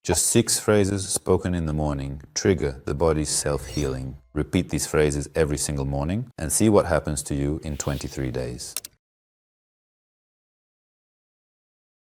Just 6 phrases spoken in the morning trigger the body's self-healing. Repeat these phrases every single morning and see what happens to you in 23 days.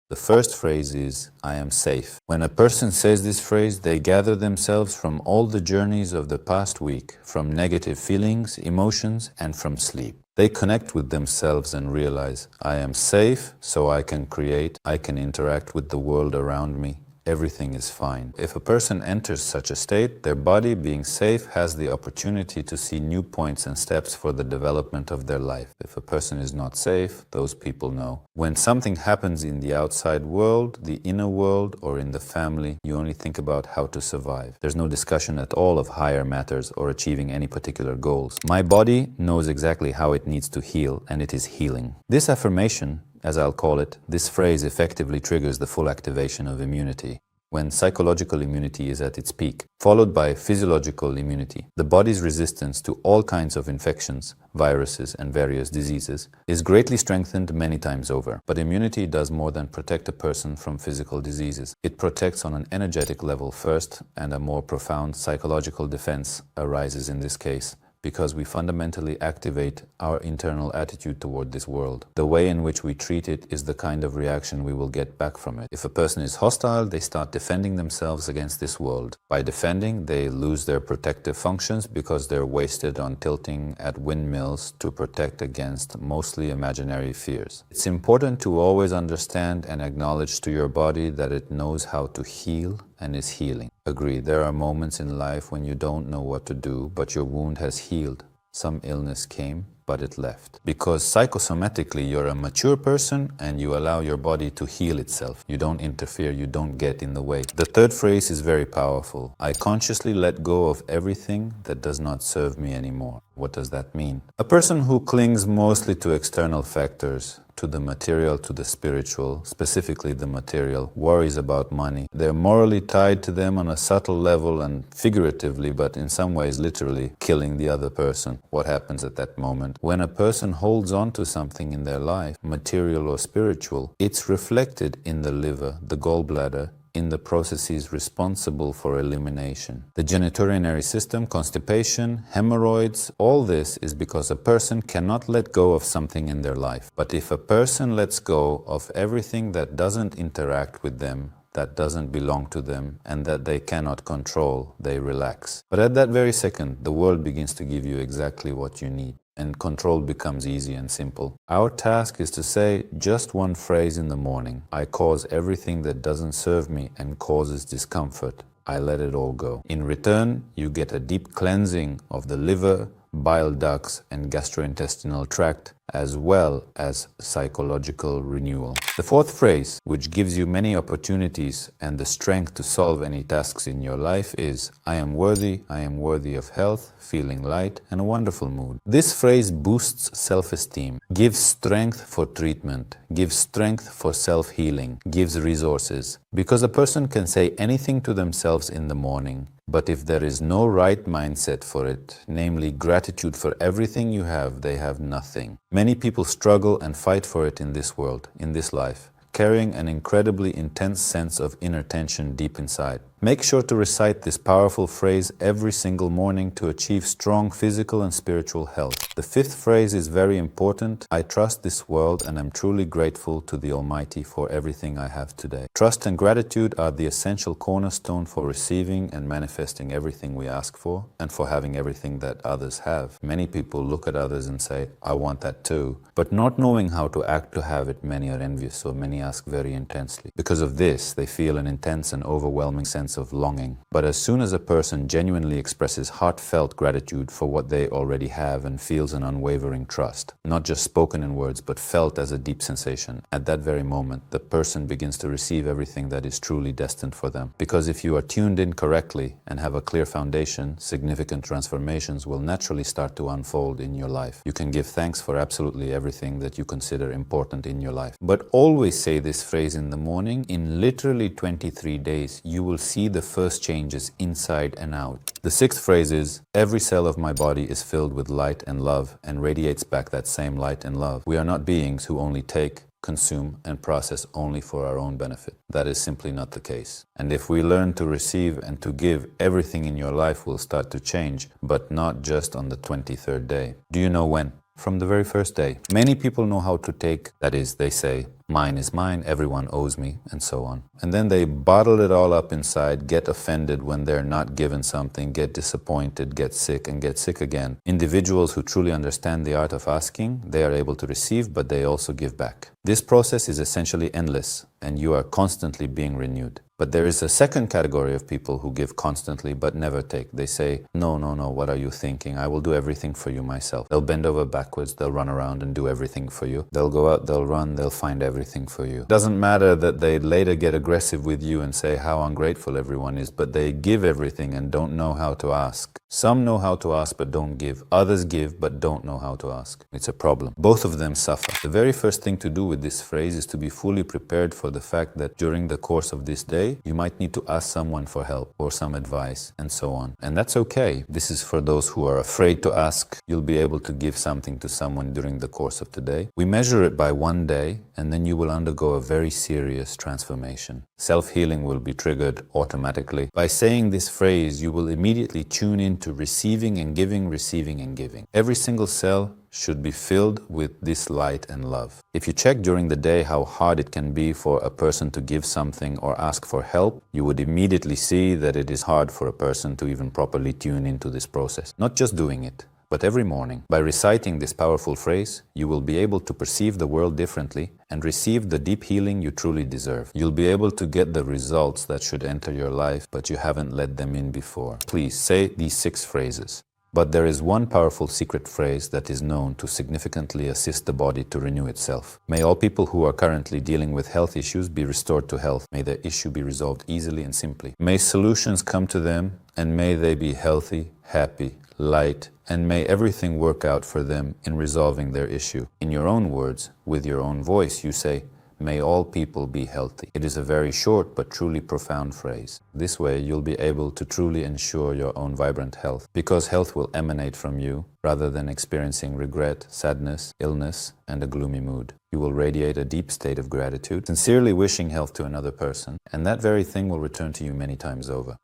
The first phrase is, I am safe. When a person says this phrase, they gather themselves from all the journeys of the past week, from negative feelings, emotions, and from sleep. They connect with themselves and realize, I am safe, so I can create, I can interact with the world around me. Everything is fine. If a person enters such a state, their body, being safe, has the opportunity to see new points and steps for the development of their life. If a person is not safe, those people know. When something happens in the outside world, the inner world, or in the family, you only think about how to survive. There's no discussion at all of higher matters or achieving any particular goals. My body knows exactly how it needs to heal, and it is healing. This affirmation, as I'll call it, this phrase effectively triggers the full activation of immunity. When psychological immunity is at its peak, followed by physiological immunity, the body's resistance to all kinds of infections, viruses, and various diseases is greatly strengthened many times over. But immunity does more than protect a person from physical diseases. It protects on an energetic level first, and a more profound psychological defense arises in this case, because we fundamentally activate our internal attitude toward this world. The way in which we treat it is the kind of reaction we will get back from it. If a person is hostile, they start defending themselves against this world. By defending, they lose their protective functions because they're wasted on tilting at windmills to protect against mostly imaginary fears. It's important to always understand and acknowledge to your body that it knows how to heal and is healing. Agree, there are moments in life when you don't know what to do, but your wound has healed. Some illness came, but it left. Because psychosomatically you're a mature person and you allow your body to heal itself. You don't interfere, you don't get in the way. The third phrase is very powerful. I consciously let go of everything that does not serve me anymore. What does that mean? A person who clings mostly to external factors, to the material, to the spiritual, specifically the material, worries about money. They're morally tied to them on a subtle level and figuratively, but in some ways literally, killing the other person. What happens at that moment? When a person holds on to something in their life, material or spiritual, it's reflected in the liver, the gallbladder, in the processes responsible for elimination. The genitourinary system, constipation, hemorrhoids, all this is because a person cannot let go of something in their life. But if a person lets go of everything that doesn't interact with them, that doesn't belong to them, and that they cannot control, they relax. But at that very second, the world begins to give you exactly what you need, and control becomes easy and simple. Our task is to say just one phrase in the morning. I cause everything that doesn't serve me and causes discomfort. I let it all go. In return, you get a deep cleansing of the liver, bile ducts, and gastrointestinal tract, as well as psychological renewal. The fourth phrase, which gives you many opportunities and the strength to solve any tasks in your life, is I am worthy of health, feeling light, and a wonderful mood. This phrase boosts self-esteem, gives strength for treatment, gives strength for self-healing, gives resources. Because a person can say anything to themselves in the morning, but if there is no right mindset for it, namely gratitude for everything you have, they have nothing. Many people struggle and fight for it in this world, in this life, carrying an incredibly intense sense of inner tension deep inside. Make sure to recite this powerful phrase every single morning to achieve strong physical and spiritual health. The fifth phrase is very important. I trust this world and am truly grateful to the Almighty for everything I have today. Trust and gratitude are the essential cornerstone for receiving and manifesting everything we ask for, and for having everything that others have. Many people look at others and say, I want that too. But not knowing how to act to have it, many are envious, so many ask very intensely. Because of this, they feel an intense and overwhelming sense of longing. But as soon as a person genuinely expresses heartfelt gratitude for what they already have and feels an unwavering trust, not just spoken in words but felt as a deep sensation, at that very moment the person begins to receive everything that is truly destined for them. Because if you are tuned in correctly and have a clear foundation, significant transformations will naturally start to unfold in your life. You can give thanks for absolutely everything that you consider important in your life. But always say this phrase in the morning. In literally 23 days, you will see the first changes inside and out. The sixth phrase is, every cell of my body is filled with light and love and radiates back that same light and love. We are not beings who only take, consume, and process only for our own benefit. That is simply not the case. And if we learn to receive and to give, everything in your life will start to change, but not just on the 23rd day. Do you know when? From the very first day. Many people know how to take, that is, they say, mine is mine, everyone owes me, and so on. And then they bottle it all up inside, get offended when they're not given something, get disappointed, get sick, and get sick again. Individuals who truly understand the art of asking, they are able to receive, but they also give back. This process is essentially endless, and you are constantly being renewed. But there is a second category of people who give constantly but never take. They say, no, what are you thinking? I will do everything for you myself. They'll bend over backwards, they'll run around and do everything for you. They'll go out, they'll run, they'll find everything for you. Doesn't matter that they later get aggressive with you and say how ungrateful everyone is, but they give everything and don't know how to ask. Some know how to ask but don't give. Others give but don't know how to ask. It's a problem. Both of them suffer. The very first thing to do with this phrase is to be fully prepared for the fact that during the course of this day, you might need to ask someone for help or some advice and so on. And that's okay. This is for those who are afraid to ask. You'll be able to give something to someone during the course of today. We measure it by one day, and then you will undergo a very serious transformation. Self-healing will be triggered automatically. By saying this phrase, you will immediately tune into receiving and giving, receiving and giving. Every single cell should be filled with this light and love. If you check during the day how hard it can be for a person to give something or ask for help, you would immediately see that it is hard for a person to even properly tune into this process. Not just doing it, but every morning. By reciting this powerful phrase, you will be able to perceive the world differently and receive the deep healing you truly deserve. You'll be able to get the results that should enter your life, but you haven't let them in before. Please say these 6 phrases. But there is one powerful secret phrase that is known to significantly assist the body to renew itself. May all people who are currently dealing with health issues be restored to health. May the issue be resolved easily and simply. May solutions come to them, and may they be healthy, happy, light, and may everything work out for them in resolving their issue. In your own words, with your own voice, you say, may all people be healthy. It is a very short but truly profound phrase. This way you'll be able to truly ensure your own vibrant health, because health will emanate from you rather than experiencing regret, sadness, illness, and a gloomy mood. You will radiate a deep state of gratitude, sincerely wishing health to another person, and that very thing will return to you many times over.